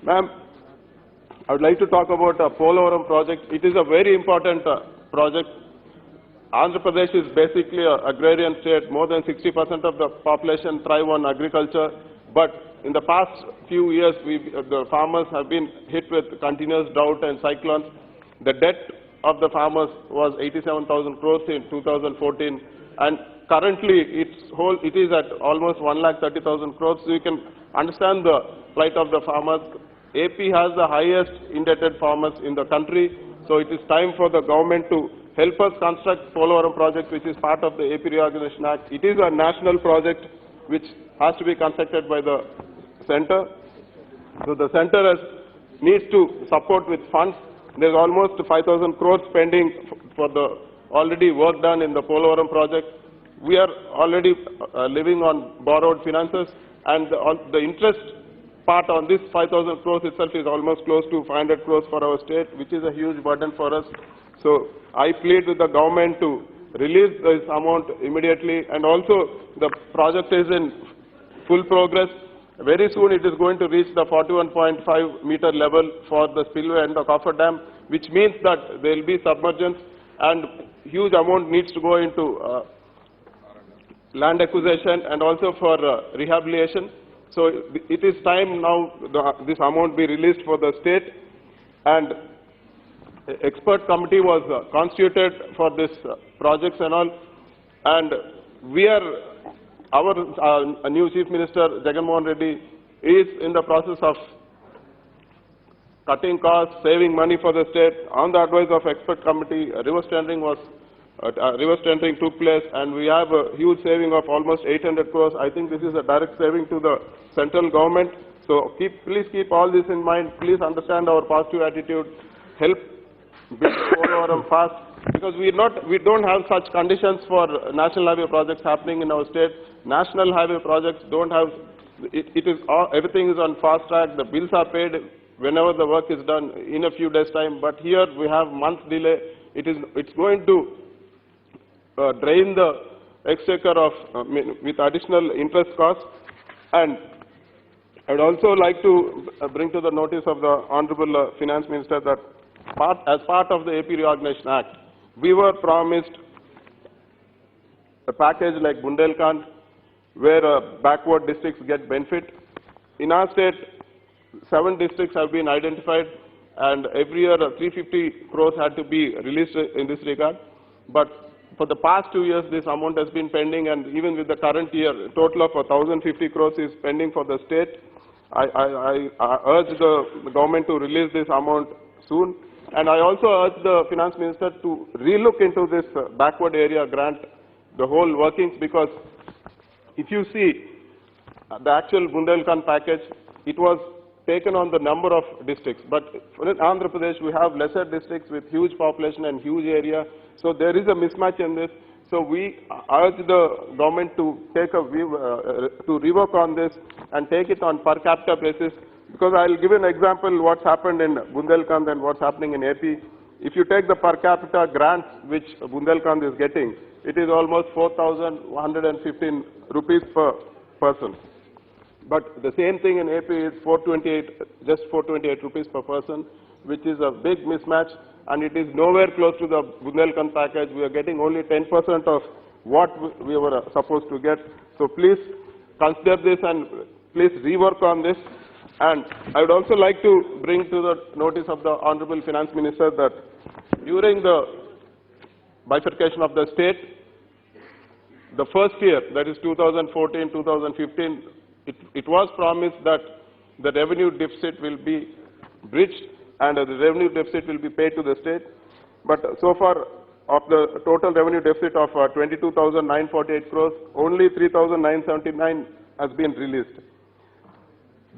Ma'am, I would like to talk about a Polavaram project. It is a very important project. Andhra Pradesh is basically an agrarian state. More than 60% of the population thrive on agriculture. But in the past few years, the farmers have been hit with continuous drought and cyclones. The debt of the farmers was 87,000 crores in 2014, and currently it is at almost 1,30,000 crores. So you can understand the plight of the farmers. AP has the highest indebted farmers in the country, so it is time for the government to help us construct Polavaram project, which is part of the AP Reorganization Act. It is a national project which has to be constructed by the center. So the center needs to support with funds. There's almost 5,000 crores pending for the already work done in the Polavaram project. We are already living on borrowed finances, and the interest part on this 5,000 crores itself is almost close to 500 crores for our state, which is a huge burden for us. So I plead with the government to release this amount immediately, and also the project is in full progress. Very soon it is going to reach the 41.5 meter level for the spillway and the coffer dam, which means that there will be submergence, and huge amount needs to go into land acquisition and also for rehabilitation. So it is time now this amount be released for the state, and expert committee was constituted for this projects and all, and our new Chief Minister Midhun Reddy is in the process of cutting costs, saving money for the state. On the advice of expert committee, reverse tendering took place, and we have a huge saving of almost 800 crores. I think this is a direct saving to the central government. So please keep all this in mind. Please understand our positive attitude. Help build Polavaram fast, because we don't have such conditions for national highway projects happening in our state. National highway projects don't have. Everything is on fast track. The bills are paid whenever the work is done in a few days' time. But here we have month delay. It's going to drain the exchequer with additional interest costs. And I would also like to bring to the notice of the Honorable Finance Minister that as part of the AP Reorganization Act, we were promised a package like Bundelkhand, where backward districts get benefit. In our state, 7 districts have been identified, and every year 350 crores had to be released in this regard. But for the past 2 years, this amount has been pending, and even with the current year, a total of 1,050 crores is pending for the state. I urge the government to release this amount soon. And I also urge the Finance Minister to relook into this backward area grant, the whole workings, because if you see the actual Bundelkhand package, it was taken on the number of districts. But in Andhra Pradesh, we have lesser districts with huge population and huge area. So there is a mismatch in this. So we urge the government to take a view, to rework on this and take it on per capita basis. Because I'll give an example what's happened in Bundelkhand and what's happening in AP. If you take the per capita grants which Bundelkhand is getting, it is almost 4,115 rupees per person. But the same thing in AP is just 428 rupees per person, which is a big mismatch, and it is nowhere close to the Bundelkhand package. We are getting only 10% of what we were supposed to get. So please consider this and please rework on this. And I would also like to bring to the notice of the Honorable Finance Minister that during the bifurcation of the state, the first year, that is 2014-2015, it was promised that the revenue deficit will be bridged and the revenue deficit will be paid to the state. But so far, of the total revenue deficit of 22,948 crores, only 3,979 has been released.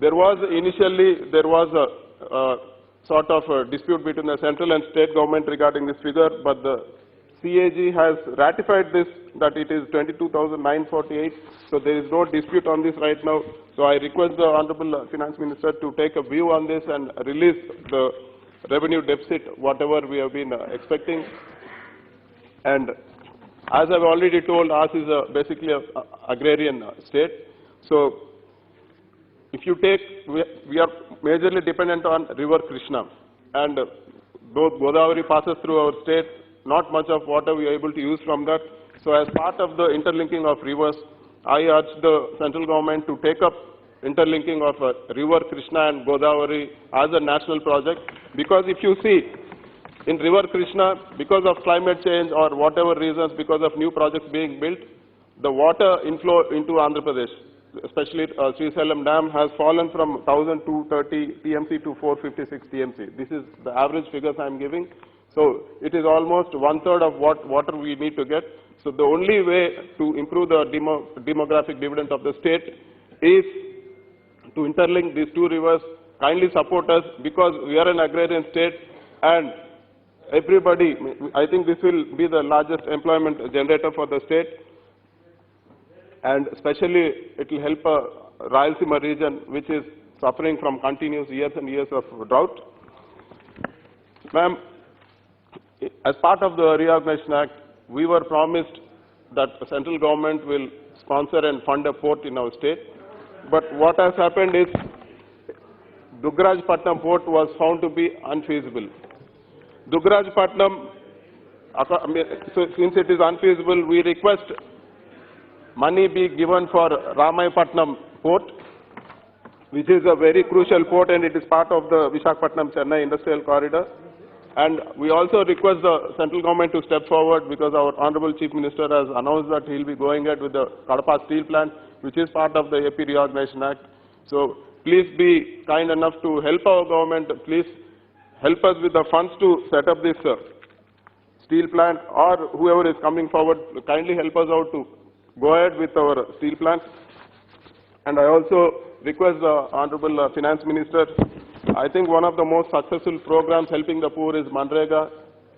There was a sort of a dispute between the central and state government regarding this figure, but the CAG has ratified this, that it is 22,948. So there is no dispute on this right now. So I request the Honorable Finance Minister to take a view on this and release the revenue deficit, whatever we have been expecting. And as I've already told, ours is basically an agrarian state. So if you take, we are majorly dependent on river Krishna, and though Godavari passes through our state, not much of water we are able to use from that. So as part of the interlinking of rivers, I urge the central government to take up interlinking of river Krishna and Godavari as a national project, because if you see, in river Krishna, because of climate change or whatever reasons, because of new projects being built, the water inflow into Andhra Pradesh, especially Srisailam Dam, has fallen from 1,230 TMC to 456 TMC. This is the average figures I am giving. So it is almost one-third of what water we need to get. So the only way to improve the demographic dividend of the state is to interlink these two rivers. Kindly support us, because we are an agrarian state, and everybody, I think this will be the largest employment generator for the state, and especially it will help Rayalaseema region, which is suffering from continuous years and years of drought. Ma'am, as part of the Reorganization Act, we were promised that the central government will sponsor and fund a port in our state. But what has happened is, Dugrajpatnam port was found to be unfeasible. Dugrajpatnam, so since it is unfeasible, we request money be given for Ramayapatnam port, which is a very crucial port, and it is part of the Visakhapatnam-Chennai industrial corridor. And we also request the central government to step forward, because our Honorable Chief Minister has announced that he will be going ahead with the Kadapa steel plant, which is part of the AP Reorganization Act. So please be kind enough to help our government. Please help us with the funds to set up this steel plant, or whoever is coming forward, kindly help us out to go ahead with our steel plant. And I also request the Honorable Finance Minister, I think one of the most successful programs helping the poor is Manrega.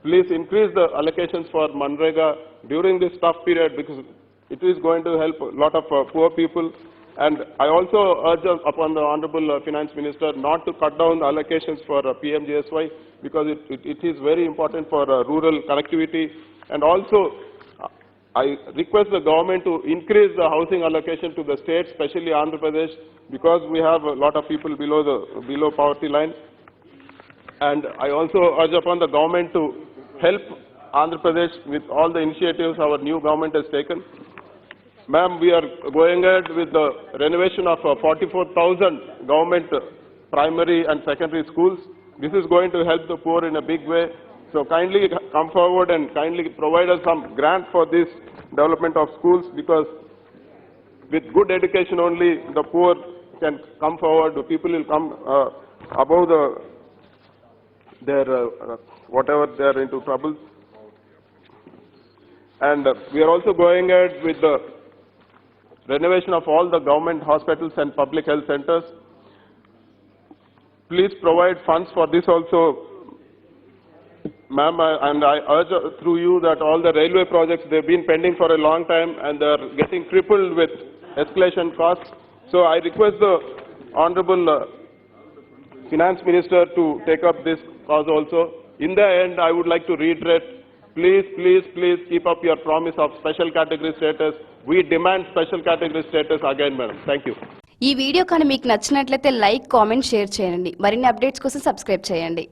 Please increase the allocations for Manrega during this tough period, because it is going to help a lot of poor people. And I also urge upon the Honorable Finance Minister not to cut down the allocations for PMGSY, because it is very important for rural connectivity. And also, I request the government to increase the housing allocation to the state, especially Andhra Pradesh, because we have a lot of people below poverty line. And I also urge upon the government to help Andhra Pradesh with all the initiatives our new government has taken. Ma'am, we are going ahead with the renovation of 44,000 government primary and secondary schools. This is going to help the poor in a big way. So kindly come forward and kindly provide us some grant for this development of schools, because with good education only the poor can come forward, the people will come above their whatever they are into troubles. And we are also going ahead with the renovation of all the government hospitals and public health centers. Please provide funds for this also. Ma'am, and I urge through you that all the railway projects, they've been pending for a long time and they're getting crippled with escalation costs. So I request the Honorable Finance Minister to take up this cause also. In the end, I would like to reiterate, please, please, please keep up your promise of special category status. We demand special category status again, madam. Thank you. ఈ video కానీ మీకు నచ్చినట్లయితే like, comment, share చేయండి. మరిన్ని updates కోసం subscribe చేయండి.